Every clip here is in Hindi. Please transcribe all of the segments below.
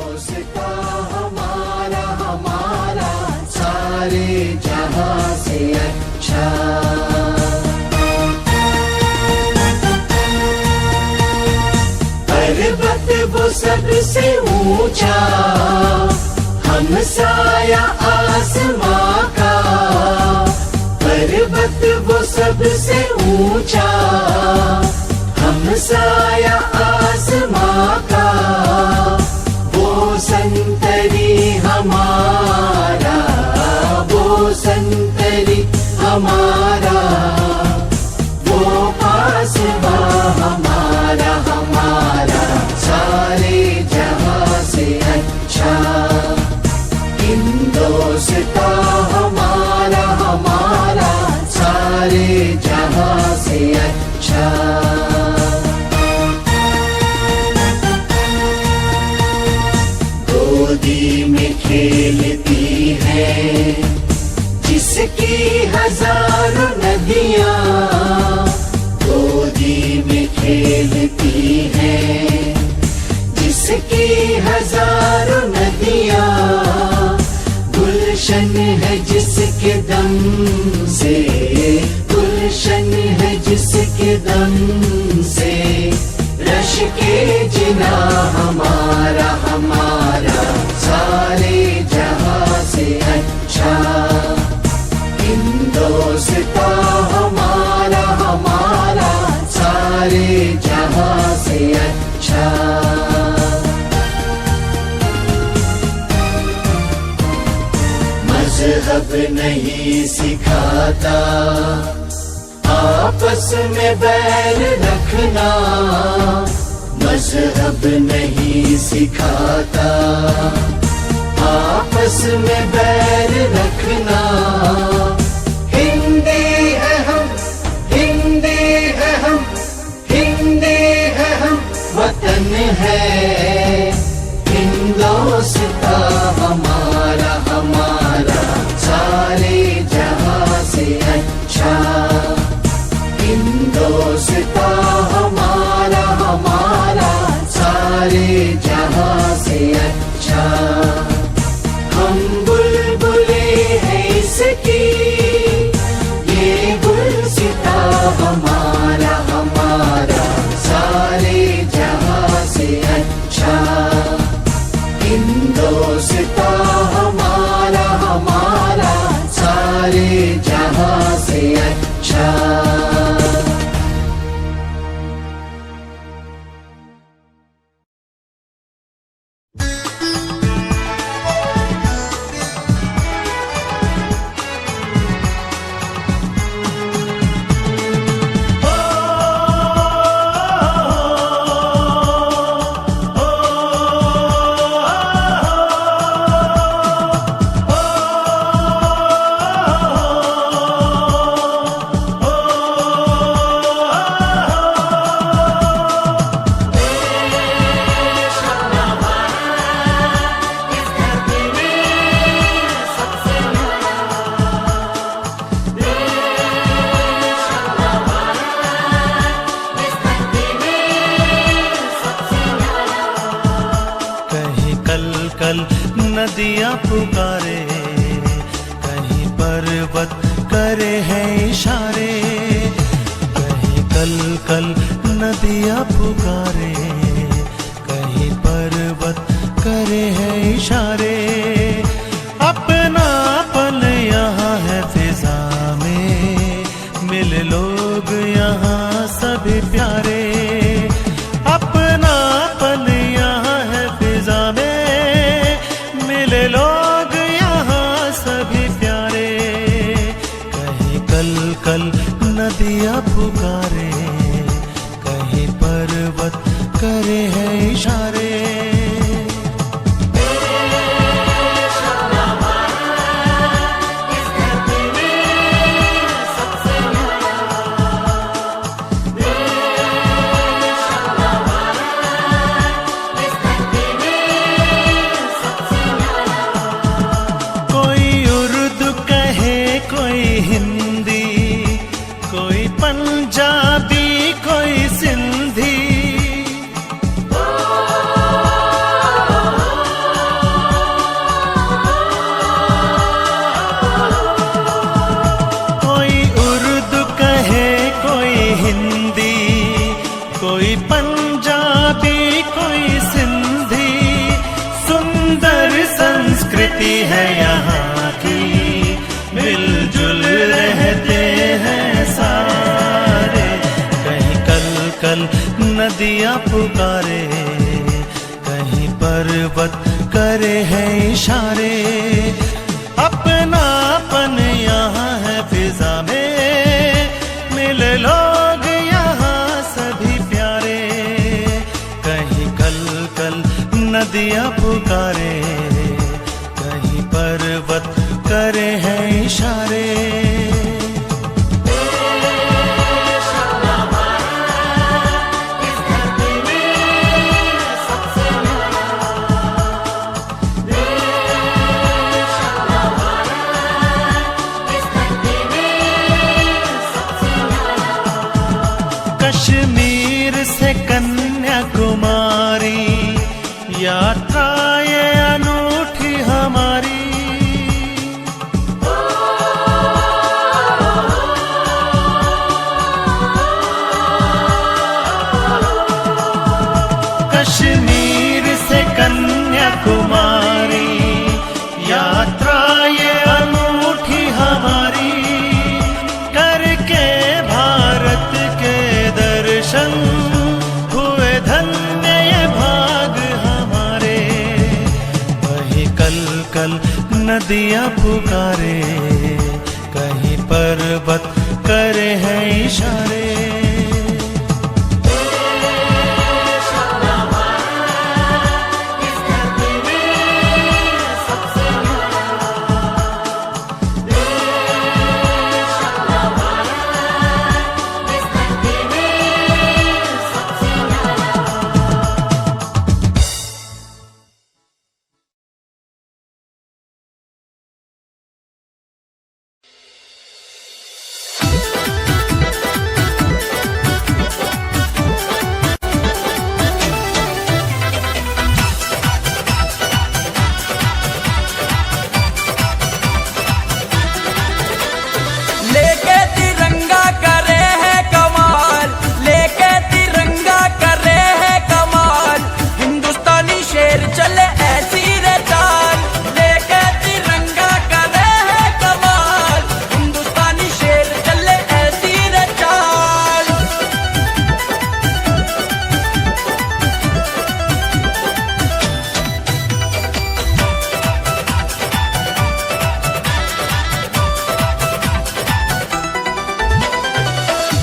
हिंदोस्तां हमारा हमारा सारे जहां से अच्छा। पर्वत वो सबसे ऊंचा, हमसाया आसमां का। पर्वत वो सबसे ऊंचा, हमसाया आसमां का। वो संतरी हमारा, वो संतरी हमारा, वो पासबा हमारा हमारा सारे जहां से अच्छा। हिंदोस्तां हमारा हमारा सारे जहां से अच्छा। गोदी में खेलती है जिसकी हजारों नदियां, गोदी में खेलती है जिसकी हजारों नदियां। गुलशन है जिसके दम से, गुलशन है जिसके दम से। रश के जिना हमारा हमारा सारे जहां से अच्छा। हिंदोस्तां हमारा हमारा सारे जहां से अच्छा। मजहब नहीं सिखाता आपस में बैर रखना, मजहब नहीं सिखाता आपस में बैर रखना। हिंदी है हम, हिंदी है हम, हिंदी है हम, वतन है हिंदोस्तां हमारा हमारा सारे जहां से अच्छा। हिंदोस्तां हमारा हमारा सारे जहां से अच्छा। हम बुलबुले हैं इसकी, ये गुलसिता हमारा हमारा सारे जहां से अच्छा। हिंदोस्तां हमारा हमारा सारे जहां से अच्छा। नदियाँ पुकारे, कहीं पर्वत करे हैं इशारे। कहीं कल कल नदियाँ पुकारे, कहीं पर्वत करे हैं इशारे। अपना पल यहाँ है फिजा में, मिले लोग यहाँ सभी प्यारे। अपना पल यहाँ है फिजा में, मिले लोग यहाँ सभी प्यारे। कहीं कल कल नदियाँ पुकारे, कहीं पर्वत करे हैं इशारे। पंजाबी धरती है यहाँ की, मिलजुल रहते हैं सारे। कहीं कल कल नदियाँ पुकारे, कहीं पर्वत करे हैं इशारे। अपनापन यहाँ है फिजा में, मिले लोग यहाँ सभी प्यारे। कहीं कल कल नदियाँ पुकारे, कहीं पर्वत करे हैं इशारे। कश्मीर से कन्याकुमारी, यात्रा ये अनूठी हमारी। कश्मीर से कन्याकुमारी, यात्रा ये अनूठी हमारी। करके भारत के दर्शन, हुए धन्य ये भाग हमारे। वही कल कल नदियाँ पुकारे, कहीं पर्वत करे हैं इशारे।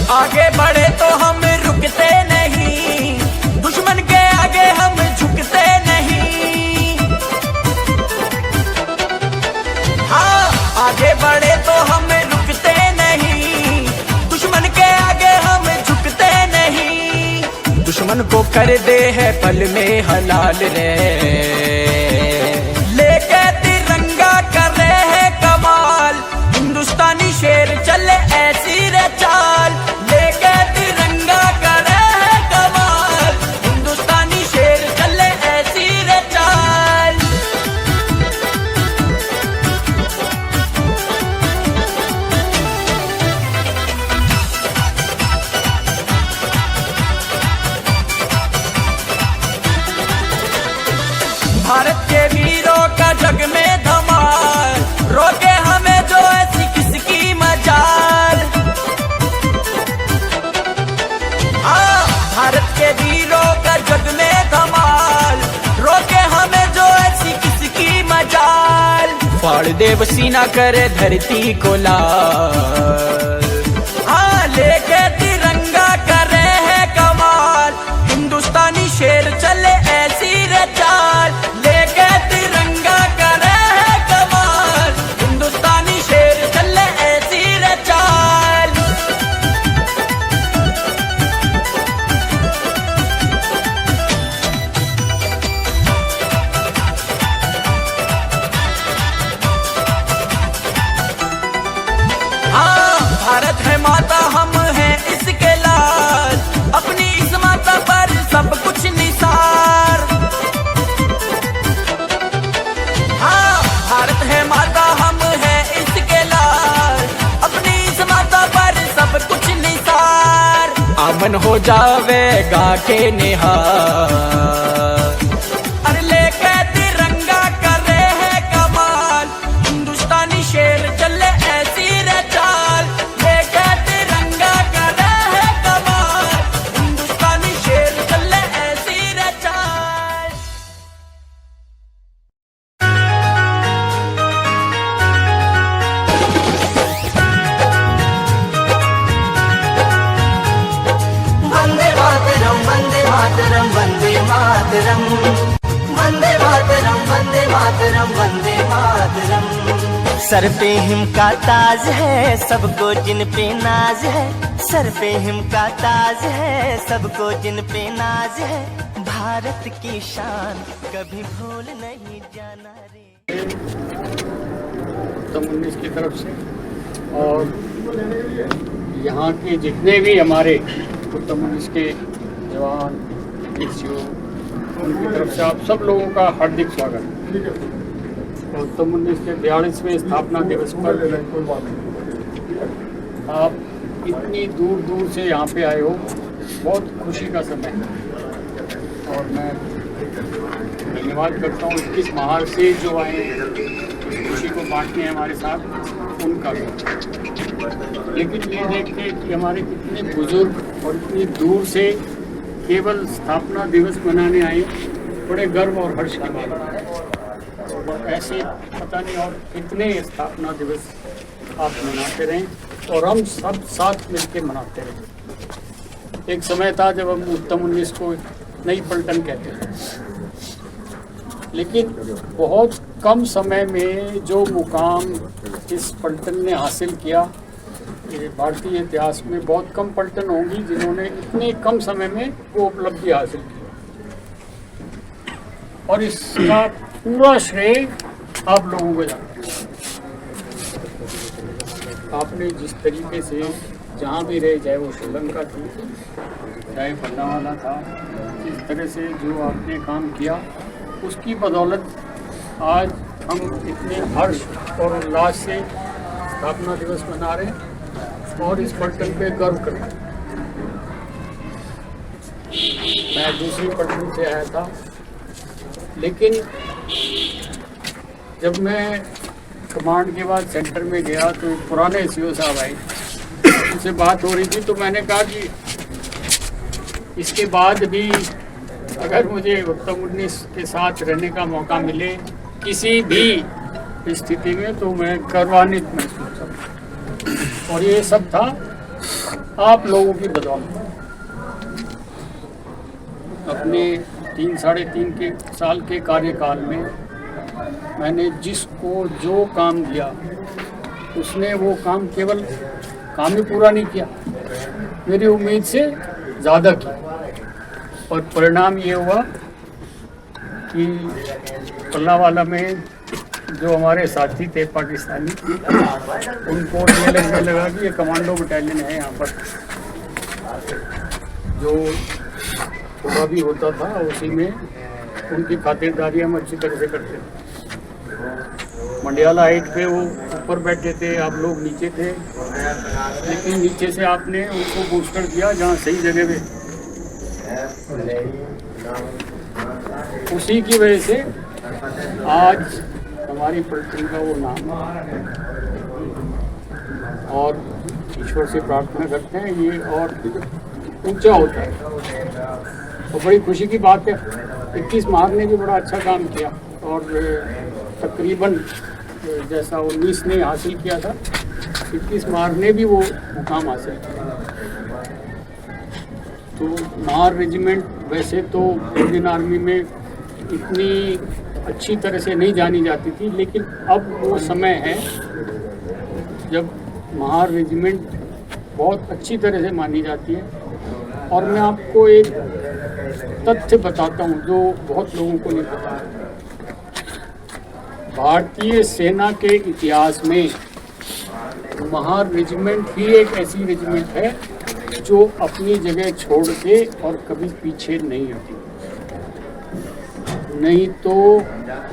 आगे बढ़े तो हम रुकते नहीं, दुश्मन के आगे हम झुकते नहीं। हाँ, आगे बढ़े तो हम रुकते नहीं, दुश्मन के आगे हम झुकते नहीं। दुश्मन को कर दे है पल में हलाल रे, लेके तिरंगा कर रहे हैं कमाल। हिंदुस्तानी शेर चले ऐसी रे चाल, लेके तिरंगा कर रहे हैं कमाल। हिंदुस्तानी शेर चले ऐसी रे चाल। भारत के वीरों का जग में धमाल, रोके हमें जो ऐसी किसकी मजाल। भारत के वीरों का जग में धमाल, रोके हमें जो ऐसी किसकी मजाल। फाड़ देव सीना करे धरती को लाल, हाँ लेके तिरंगा कर रहे हैं कमाल। हिंदुस्तानी शेर चले ऐसी रे चाल, लेके तिरंगा कर रहे हैं कमाल। हिंदुस्तानी शेर चले ऐसी रे चाल। हाँ, भारत है माता, हम हैं इसके लाल। अपनी इस माता पर सब कुछ निसार। हाँ, भारत है माता, हम हैं इसके लाल। अपनी इस माता पर सब कुछ निसार। आमन हो जावेगा के निहार, अरे लेके तिरंगा कर रहे हैं कमाल। Vande Mataram Vande Mataram Vande Mataram. Sir pay him का ताज है सबको जिन पे नाज है, सर पे हिम का ताज है सबको जिन पे नाज है, भारत की शान कभी भूल नहीं जाना रे। उत्तम 19 की तरफ से और यहाँ के जितने भी हमारे उत्तम 19 के जवान वीर, उनकी तरफ से आप सब लोगों का हार्दिक स्वागत। और उत्तम 19 के 42वें स्थापना दिवस पर आप इतनी दूर दूर से यहाँ पे आए हो, बहुत खुशी का समय है। और मैं धन्यवाद करता हूँ 21 महार से जो आए खुशी को बांटने हमारे साथ, उनका भी। लेकिन ये देख के कि हमारे कितने बुजुर्ग और इतनी दूर से केवल स्थापना दिवस मनाने आए, बड़े गर्व और हर्ष की बात है। और ऐसे पता नहीं और कितने स्थापना दिवस आप मनाते रहें और हम सब साथ मिलकर मनाते रहें। एक समय था जब हम उत्तम 19 को नई पलटन कहते थे, लेकिन बहुत कम समय में जो मुकाम इस पलटन ने हासिल किया, ये भारतीय इतिहास में बहुत कम पलटन होंगी जिन्होंने इतने कम समय में वो उपलब्धि हासिल की। और इसका पूरा श्रेय आप लोगों को जाता है। आपने जिस तरीके से जहाँ भी रहे, चाहे वो श्रीलंका थी, चाहे पन्नावाला था, इस तरह से जो आपने काम किया, उसकी बदौलत आज हम इतने हर्ष और उल्लास से स्थापना दिवस मना रहे हैं और इस पलटन पे गर्व कर रहे हैं। मैं दूसरी पलटन से आया था, लेकिन जब मैं कमांड के बाद सेंटर में गया तो पुराने सीओ साहब आए, उनसे बात हो रही थी, तो मैंने कहा कि इसके बाद भी अगर मुझे उत्तम 19 के साथ रहने का मौका मिले किसी भी स्थिति में, तो मैं गौरवान्वित महसूस करता। और ये सब था आप लोगों की बदौलत। अपने 3-3.5 के साल के कार्यकाल में मैंने जिसको जो काम दिया, उसने वो काम केवल काम ही पूरा नहीं किया, मेरी उम्मीद से ज़्यादा किया। और परिणाम ये हुआ कि पल्लावाला में जो हमारे साथी थे पाकिस्तानी, उनको ये लगने लगा कि ये कमांडो बटालियन है यहाँ पर। जो सुबह भी होता था उसी में उनकी खातिरदारी हम अच्छी तरह से करते थे। मंडियाला हाइट पे वो ऊपर बैठे थे, आप लोग नीचे थे, लेकिन नीचे से आपने उनको बूस्टर दिया जहाँ सही जगह पे। उसी की वजह से आज हमारी पलटन का वो नाम है। और ईश्वर से प्रार्थना करते हैं ये और ऊंचा होता है। तो बड़ी खुशी की बात है, 21 महार ने भी बड़ा अच्छा काम किया और तकरीबन जैसा 19 ने हासिल किया था, 21 महार ने भी वो मुकाम हासिल किया। तो महार रेजिमेंट वैसे तो इंडियन आर्मी में इतनी अच्छी तरह से नहीं जानी जाती थी, लेकिन अब वो समय है जब महार रेजिमेंट बहुत अच्छी तरह से मानी जाती है। और मैं आपको एक तथ्य बताता हूँ जो बहुत लोगों को नहीं पता। भारतीय सेना के इतिहास में महार रेजिमेंट ही एक ऐसी रेजिमेंट है जो अपनी जगह छोड़ के और कभी पीछे नहीं हटी। नहीं तो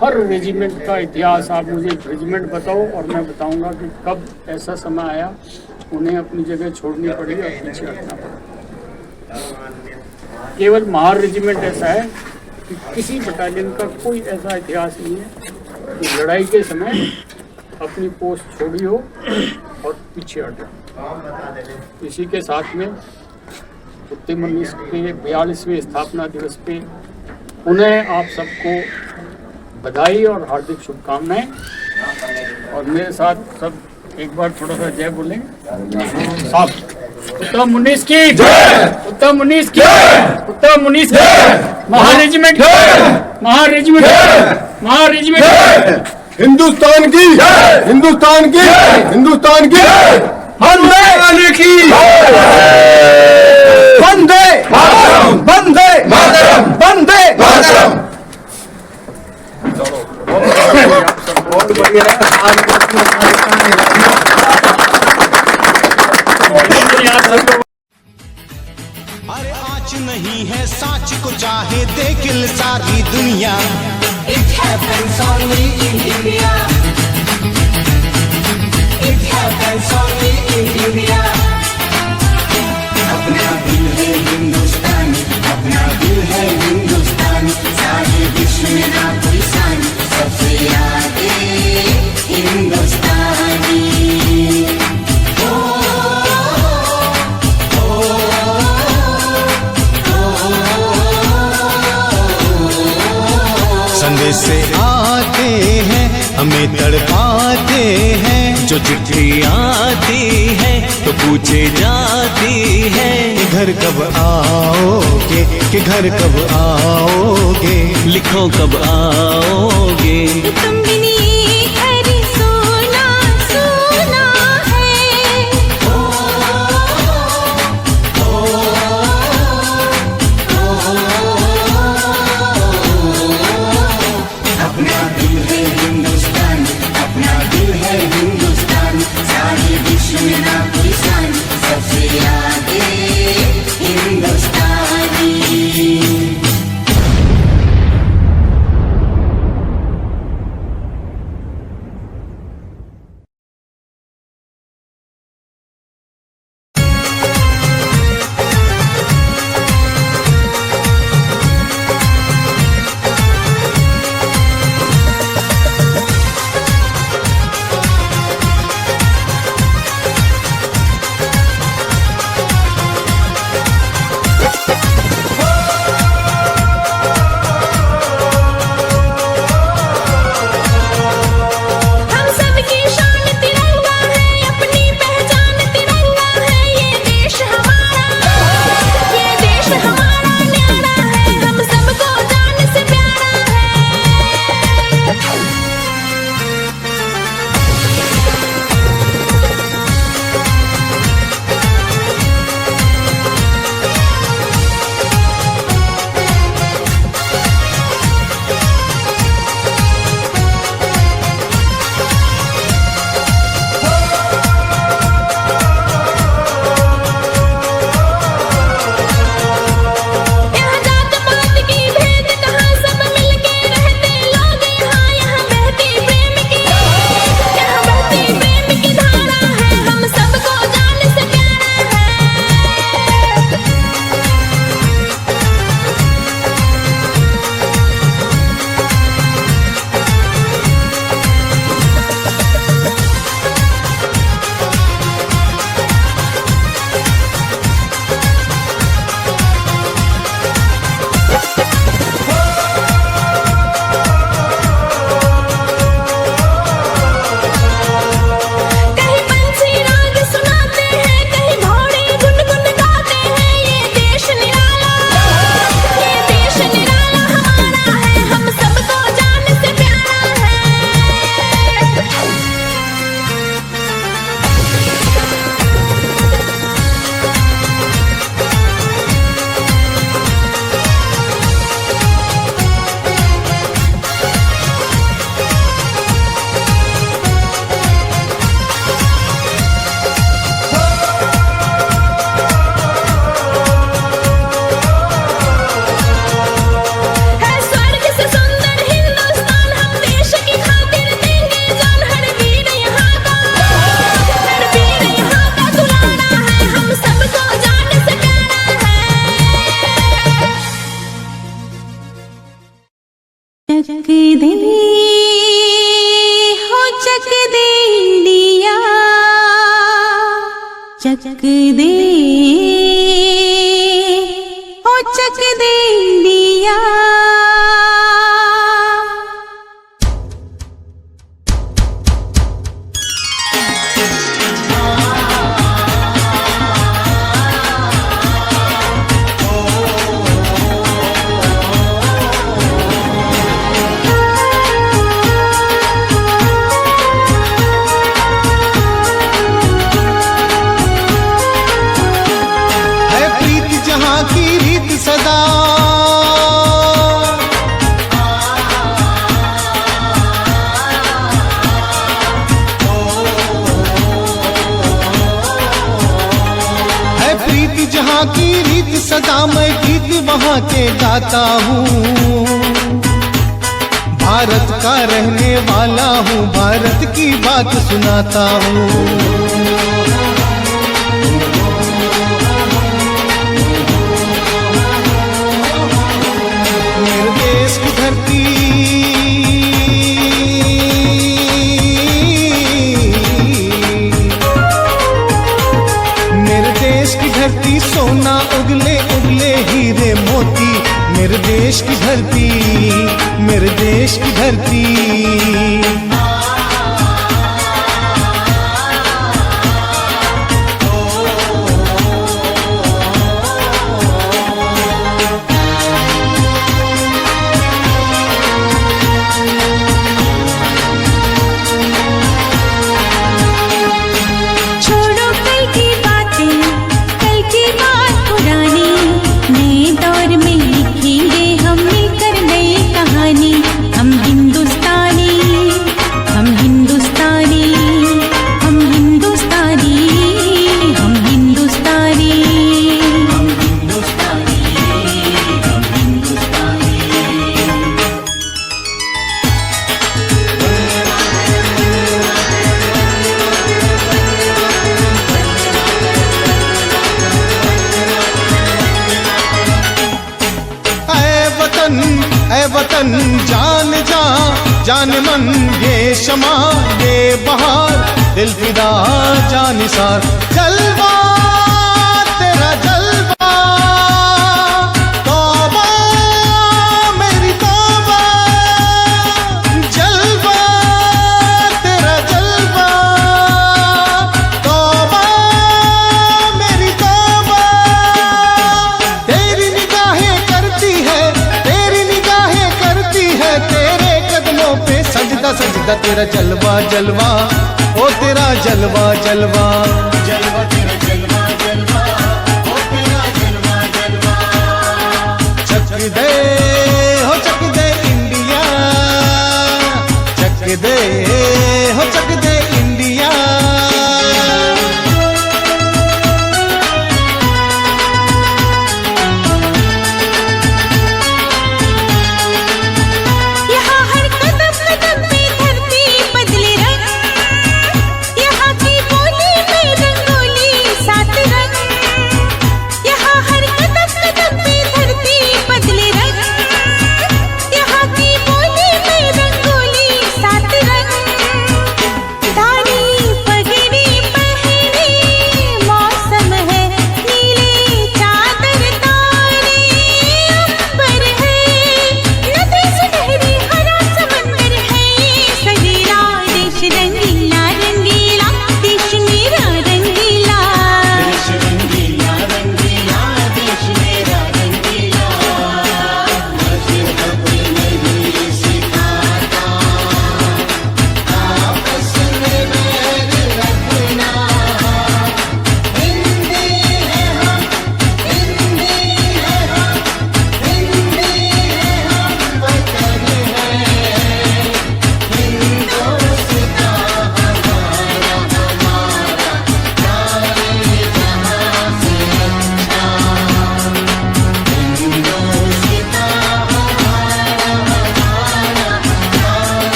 हर रेजिमेंट का इतिहास आप मुझे रेजिमेंट बताओ और मैं बताऊंगा कि कब ऐसा समय आया उन्हें अपनी जगह छोड़नी पड़ी और पीछे हटना पड़ा। केवल महार रेजिमेंट ऐसा है कि किसी बटालियन का कोई ऐसा इतिहास नहीं है कि लड़ाई के समय अपनी पोस्ट छोड़ी हो और पीछे हटे। इसी के साथ में उत्तम 19 के 42वें स्थापना दिवस पे उन्हें आप सबको बधाई और हार्दिक शुभकामनाएं। और मेरे साथ सब एक बार थोड़ा सा जय बोलें साहब। उत्तम मुनीस की उत्तम मुनीस की उत्तम मुनीस की महा रेजिमेंट महा रेजिमेंट महा रेजिमेंट हिंदुस्तान की हिंदुस्तान की हिंदुस्तान की वंदे की वंदे वंदे वंदे बहुत बढ़िया अरे आँच नहीं है सांच को चाहे देखिल सारी दुनिया It happens only in India. It happens only in India. अपना दिल है हिंदुस्तान, अपना दिल है हिंदुस्तान, सारे विश्व में ना कोई सान, सबसे आगे हिंदुस्तानी। संदेश से आते हैं हमें तड़पाते हैं, जो चिट्ठी आती है तो पूछे जाती है कि घर कब आओगे, कि घर कब आओगे, लिखो कब आओगे। तुम बिनी घर सोना सोना है, अपना दिल है हिंदुस्तान, अपना दिल है हिंदुस्तान, सारे विश्व में ना कोई सान, सबसे आगे हिंदुस्तानी। हम सबकी शान तिरंगा है, अपनी पहचान तिरंगा है, ये देश हमारा न्यारा है, हम सबको जान से प्यारा है। यहाँ जात पात की भेद कहाँ, सब मिलके रहते लोग यहाँ, यहाँ बहती प्रेम की धारा है, हम सबको जान से प्यारा है। कहीं पंछी राग सुनाते हैं, कहीं घोड़े गुनगुन गाते हैं, ये देश निराला हमारा है, हम सबको जान से प्यारा है। है स्वर्ग से सुंदर हिंदुस्तान, हम देश की खातिर देंगे जान, हर वीर यहाँ का दुलारा है, हम सबको जान से प्यारा है। चक दे हो चक दे इंडिया, चक दे हो चक दे इंडिया। मैं गीत वहाँ के गाता हूँ। भारत का रहने वाला हूँ, भारत की बात सुनाता हूँ। मेरे देश की धरती, मेरे देश की धरती सोना उगले उगले हीरे मोती। मेरे देश की धरती, मेरे देश की धरती। छोड़ो कल की बातें, कल की बात पुरानी, नए दौर में लिखेंगे हम मिलकर नई कहानी। हम हिंदुस्तानी, हम हिंदुस्तानी, हम हिंदुस्तानी, हम हिंदुस्तानी। ऐ वतन जान जा जान मन, ये शमा ये बहार, दिल फिदा जानिसार। जलवा तेरा जलवा, तौबा मेरी तौबा। जलवा तेरा जलवा, तौबा मेरी तौबा। तेरी निगाहें करती है, तेरी निगाहें करती है, तेरे कदमों पे सजदा सजदा। तेरा जलवा जलवा, ओ तेरा जलवा जलवा। जलवा तेरा जलवा जलवा, ओ तेरा जलवा जलवा। चक दे हो चक दे इंडिया, चक दे हो चक दे इंडिया। यहाँ हर कदम कदम पे धरती बदले रंग, यहाँ की बोली में रंगोली साथ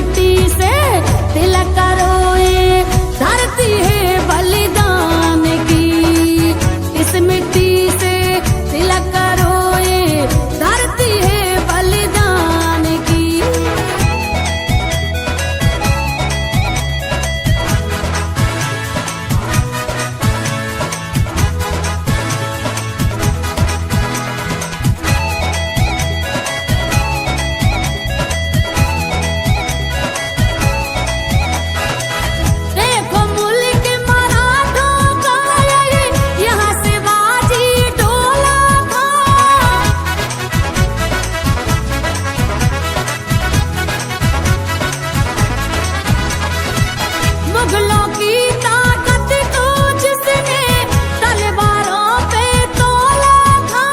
मिट्टी से तिलक रोए धरती है बलिदान की। इस मिट्टी से तिलक रोए धरती है बलिदान की। देखो मुल्क मराठों का ये यहाँ से बाजी डोला था। मुगलों की ताकत को जिसने तलवारों पे तोला था।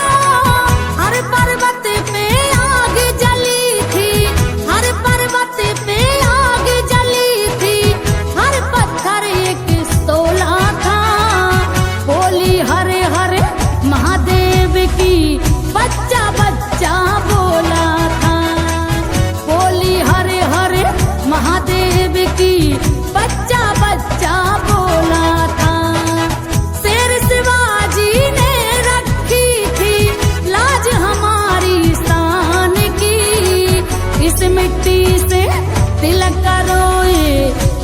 हर पर्वत पे आग जली थी, हर पर्वत पे आग जली थी, हर पत्थर एक तोला था। बोली हरे हरे महादेव की बच्चा बच्चा बोला था। बोली हरे हरे महादेव की बच्चा बच्चा बोला था। शेर शिवाजी ने रखी थी लाज हमारी शान की। इस मिट्टी से तिलक रोए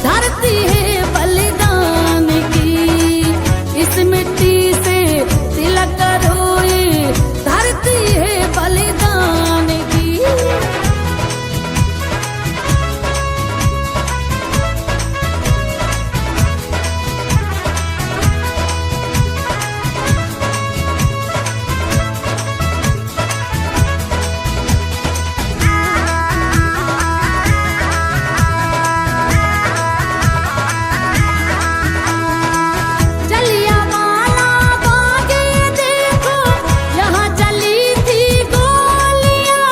धरती है बलिदान की। इस मिट्टी से तिलक रोए धरती है बलिदान की। जलियांवाला बाग देखो, यहाँ जली थी गोलियां।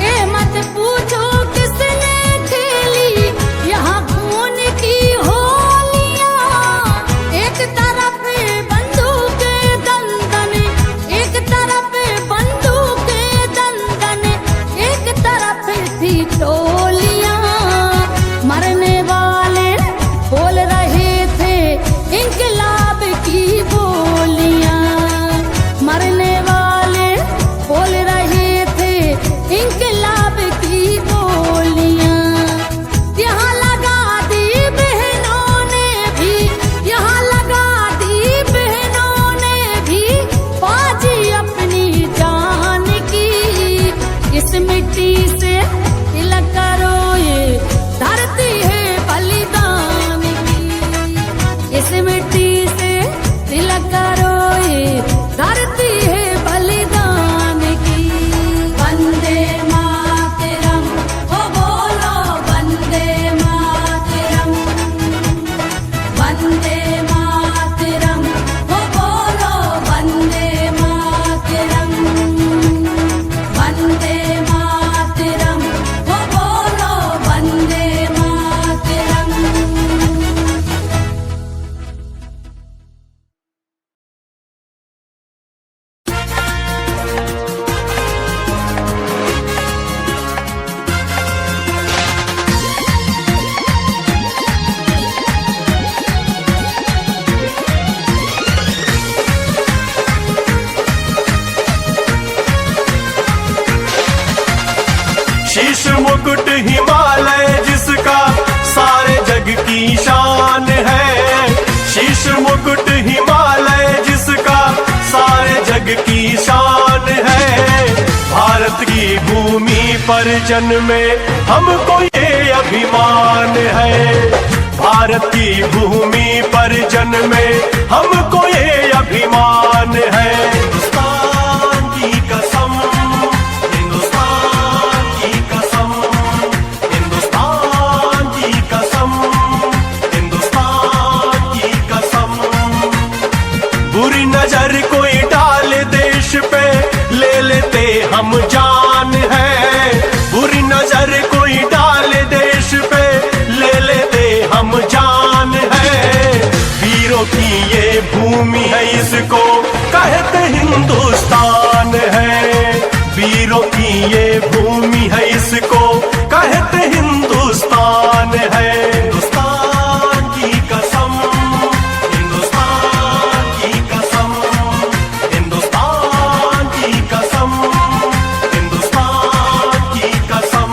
ए मत पूछो किसने खेली यहाँ खून की होलियां। एक तरफ बंदूक दंदन, एक तरफ बंदूक दंदन, एक तरफ थी टोलियां। मरने वाले बोल रहे थे इंकलाब की बोलियां। मरने वाले बोल रहे थे इंकलाब की बोलियां। यहाँ लगा दी बहनों ने भी, यहाँ लगा दी बहनों ने भी बाजी अपनी जान की। इस मिट्टी से तिलक रोए धरती है बलिदान की। इस मिट्टी से तिलक रोए धरती है बलिदान की। वंदे मातरम हो बोलो वंदे मातरम। वंदे मातरम हो बोलो वंदे मातरम। वंदे मातरम हो बोलो वंदे मातरम। शीश मुकुट हिमालय जिसका सारे जग की शान है। शीश मुकुट हिमालय जिसका सारे जग की शान है। भारत की भूमि पर जन्मे हमको ये अभिमान है। भारत की भूमि पर जन्मे हमको ये अभिमान है। हिंदुस्तान की कसम, हिंदुस्तान की कसम, हिंदुस्तान की कसम, हिंदुस्तान की कसम। बुरी नजर कोई डाल देश पे ले लेते हम जान है। बुरी नजर कोई डाल देश पे ले लेते हम जान है। वीरों की ये भूमि है, इसको कहे हिंदुस्तान है, वीरों की ये भूमि है, इसको कहते हिंदुस्तान है। हिंदुस्तान की कसम, हिंदुस्तान की कसम, हिंदुस्तान की कसम, हिंदुस्तान की कसम।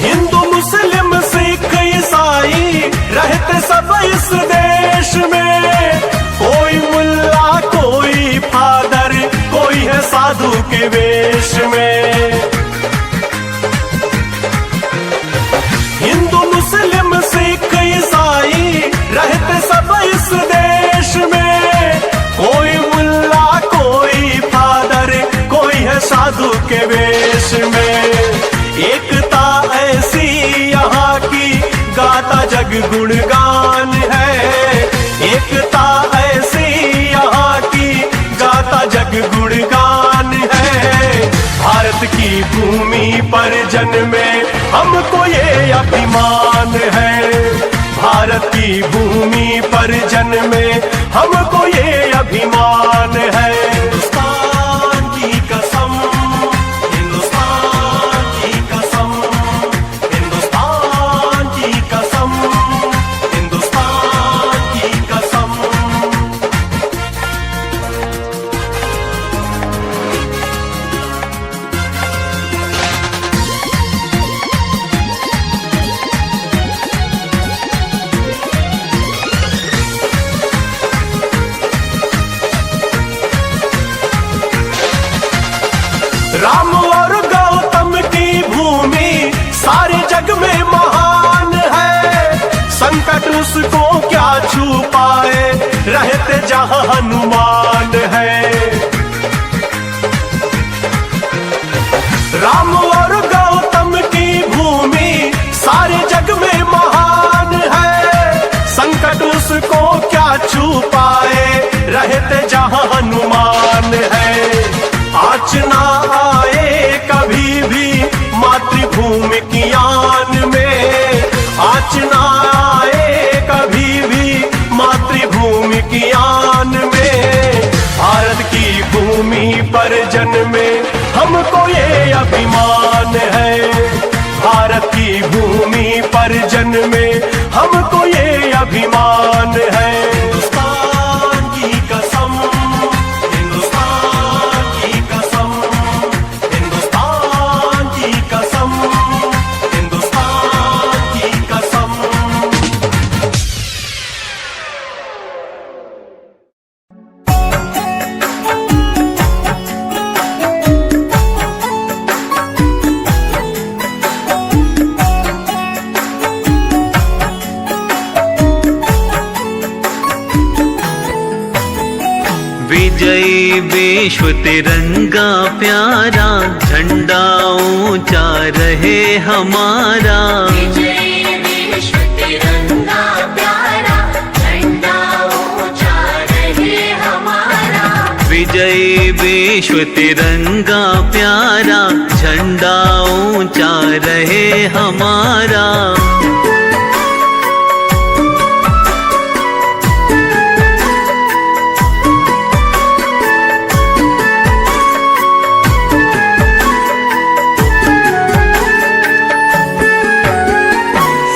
हिंदू मुस्लिम सिख ईसाई रहते सब इस देश में, कोई मुल्ला कोई फादर कोई है साधु के वेश में। हिंदू मुस्लिम सिख ईसाई रहते सब इस देश में, कोई मुल्ला कोई फादर कोई है साधु के वेश में। एकता ऐसी यहाँ की गाता जग गुणगान है, एकता ऐसी यहाँ की गाता जग गुणगान है। भारत की भूमि पर जन्मे हमको ये अभिमान है, भारत की भूमि पर जन्मे हमको ये अभिमान है। हिंदुस्तान की कसम, हिंदुस्तान की कसम, हिंदुस्तान की कसम, हिंदुस्तान की कसम। राम और गौतम की भूमि सारे जग में महान है, संकट उसको क्या छू पाए रहते जहां हनुमान है। राम और गौतम की भूमि सारे जग में महान है, संकट उसको क्या छू पाए रहते जहां हनुमान है। आँच ना आए कभी भी मातृभूमि की आन में, आँच ना आए कभी भी मातृभूमि की आन में। भारत की भूमि पर जन्मे हमको ये अभिमान है, भारत की भूमि पर जन्मे हमको ये अभिमान है। हिंदुस्तान की कसम, हिंदुस्तान की कसम, हिंदुस्तान की कसम, हिंदुस्तान की कसम। विजयी विश्व तिरंगा प्यारा, झंडा ऊंचा रहे हमारा। विजय विश्व तिरंगा प्यारा, झंडा ऊंचा रहे हमारा। विजयी विश्व तिरंगा प्यारा, झंडा ऊंचा रहे हमारा।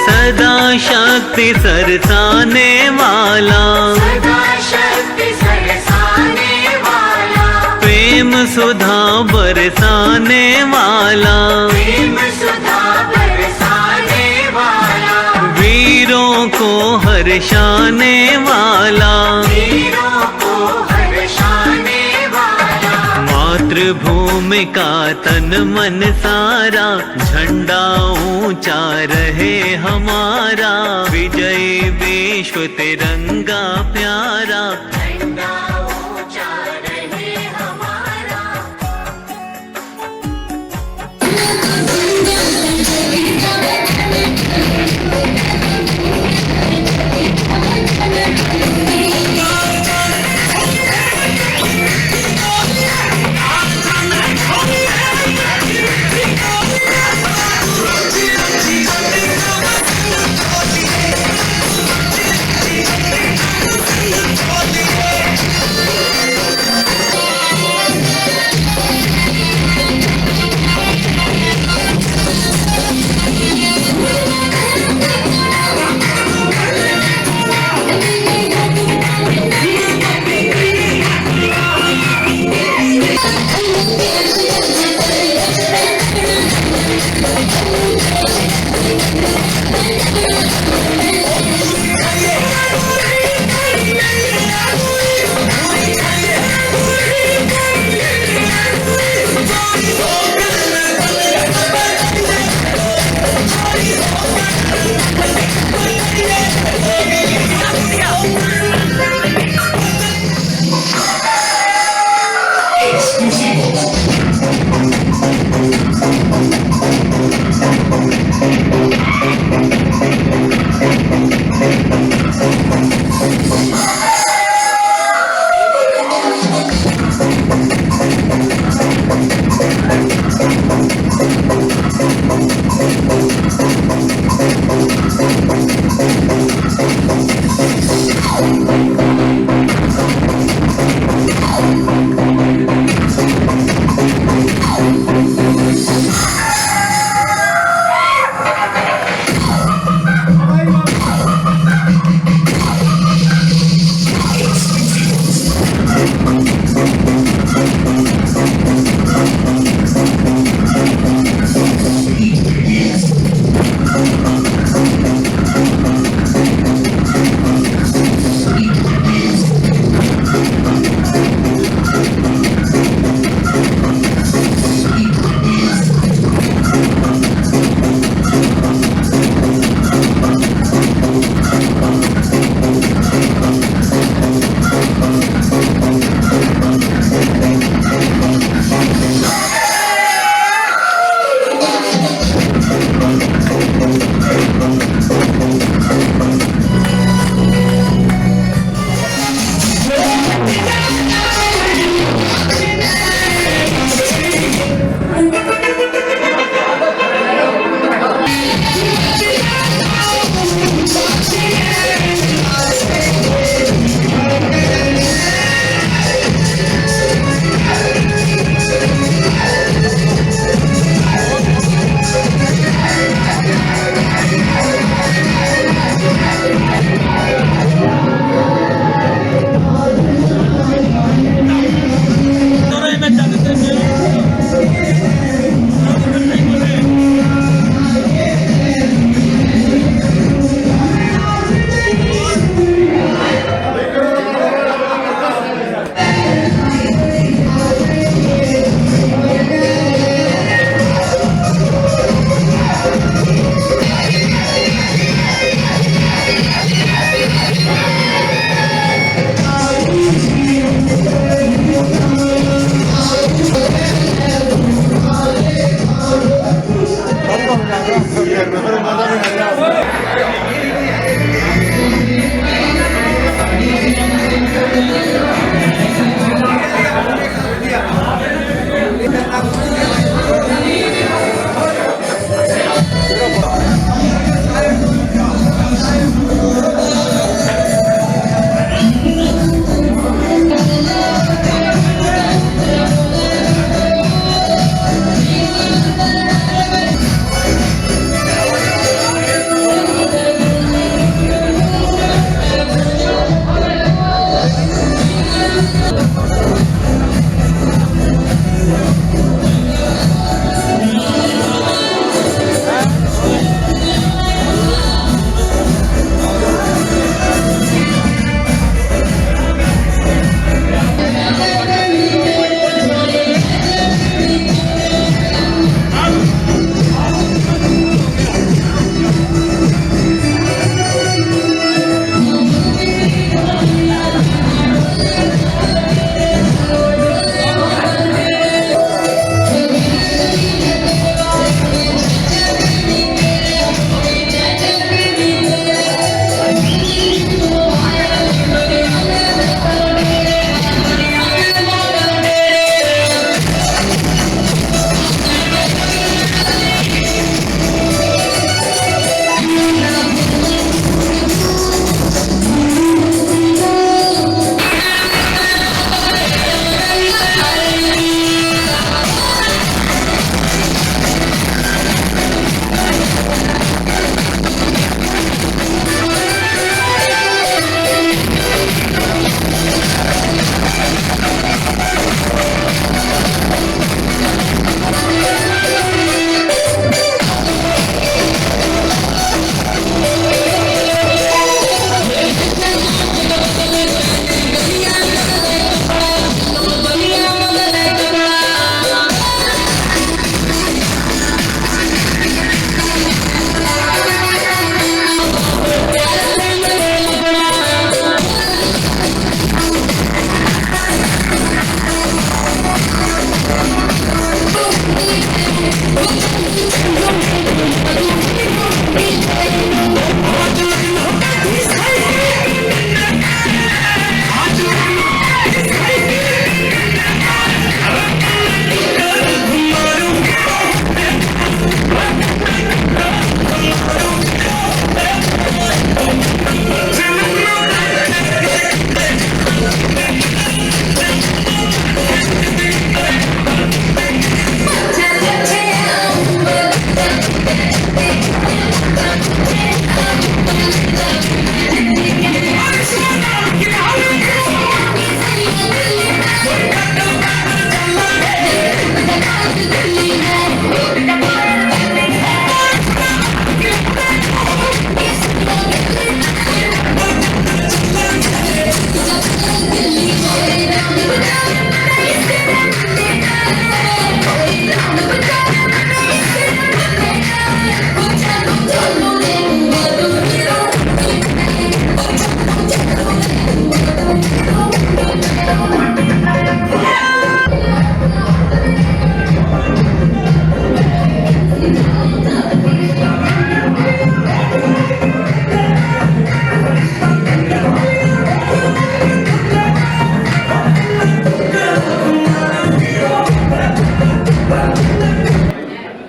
सदा शक्ति सरसाने वाला, सदा शक्ति सरसाने वाला, प्रेम सुधा बरसाने वाला, प्रेम सुधा बरसाने वाला, वीरों को हर्षाने वाला, वीरों को हर्षाने वाला। मातृभूमि का तन मन सारा, झंडा ऊंचा रहे हमारा। विजयी विश्व तिरंगा प्यारा, झंडा ऊंचा रहे हमारा।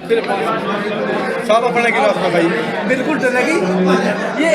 सब अपना गिलास में भाई बिल्कुल डरेगी ये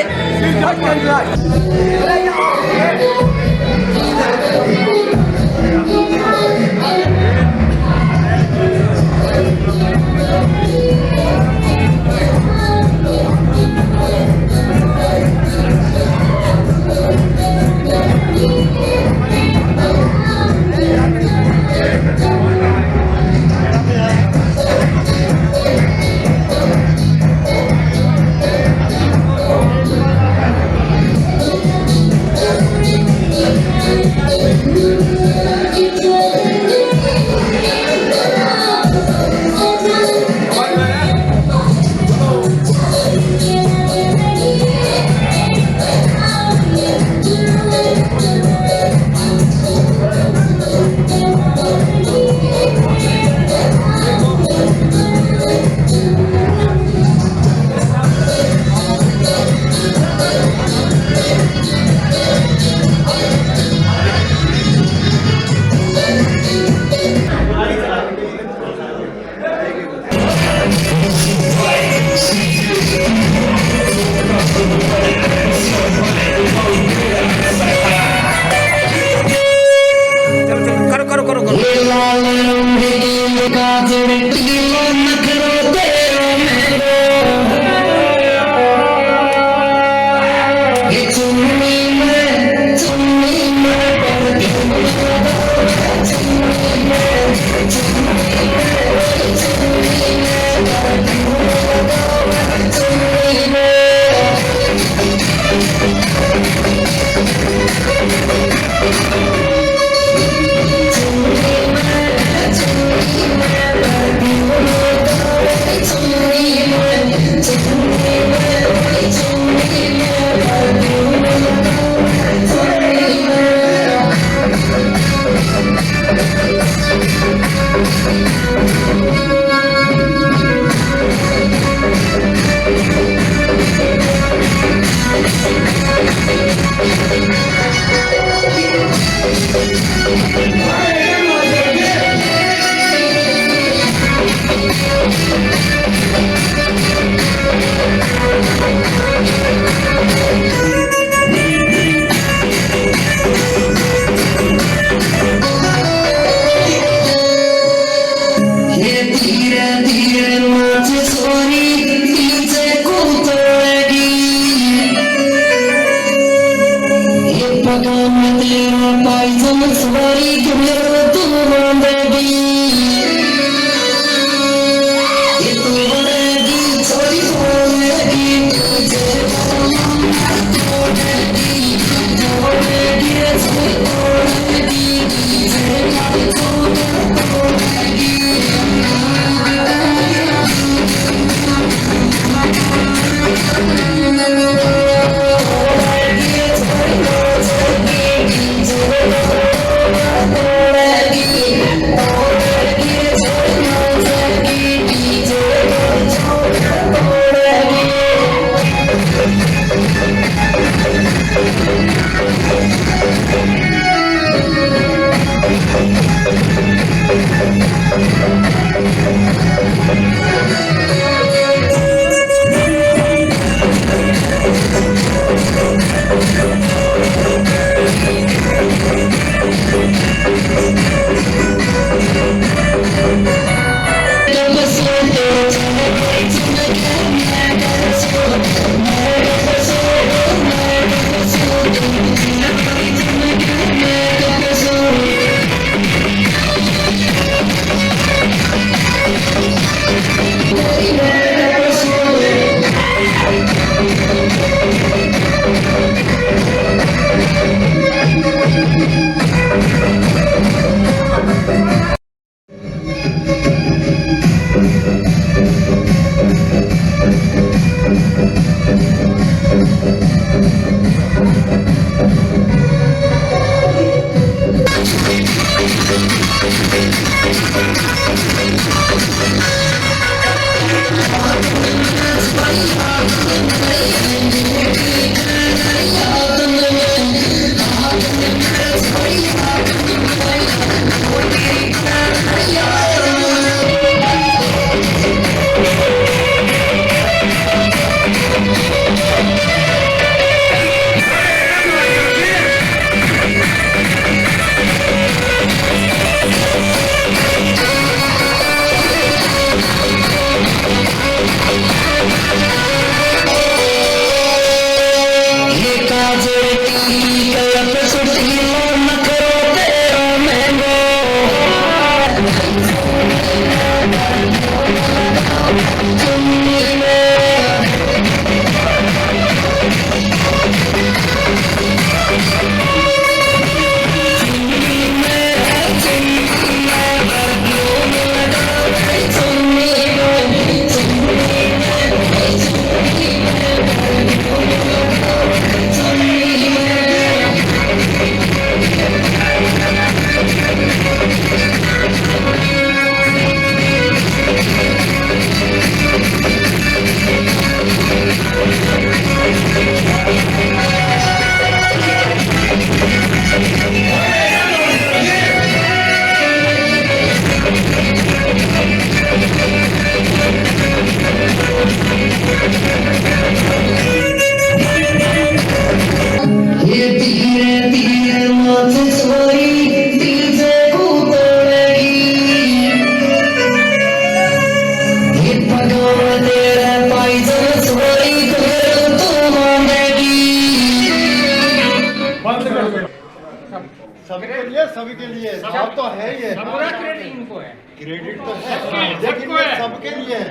सभी के लिए सब तो है ये क्रेडिट इनको है, क्रेडिट तो है लेकिन ये सबके लिए है।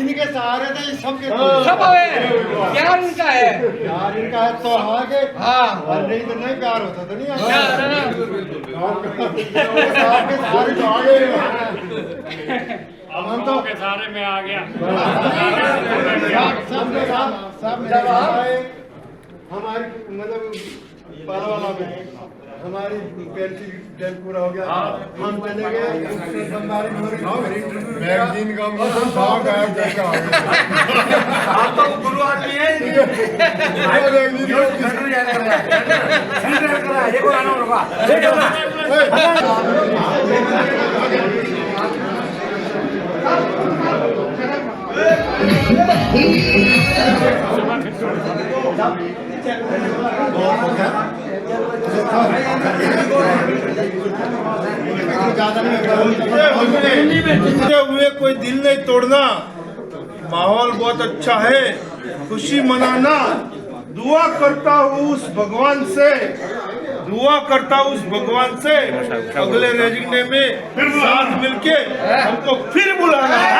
इनके सहारे तो ये सबके सब है, प्यार इनका है। प्यार इनका है तो आगे और नहीं तो नहीं प्यार होता तो नहीं आपके सहारे तो आगे हम तो के सहारे में आ गया। सब हमारी मतलब पालवाला में हमारी डेल पूरा हो गया। हम चले गए मैगजीन का भाग आया कैसा हो गया। आप तो गुरु आदमी है हुए कोई दिल नहीं तोड़ना, माहौल बहुत अच्छा है, खुशी मनाना। दुआ करता हूँ उस भगवान से, अगले रेजिग्ने में फिर साथ मिलके हमको फिर बुलाना है।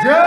जय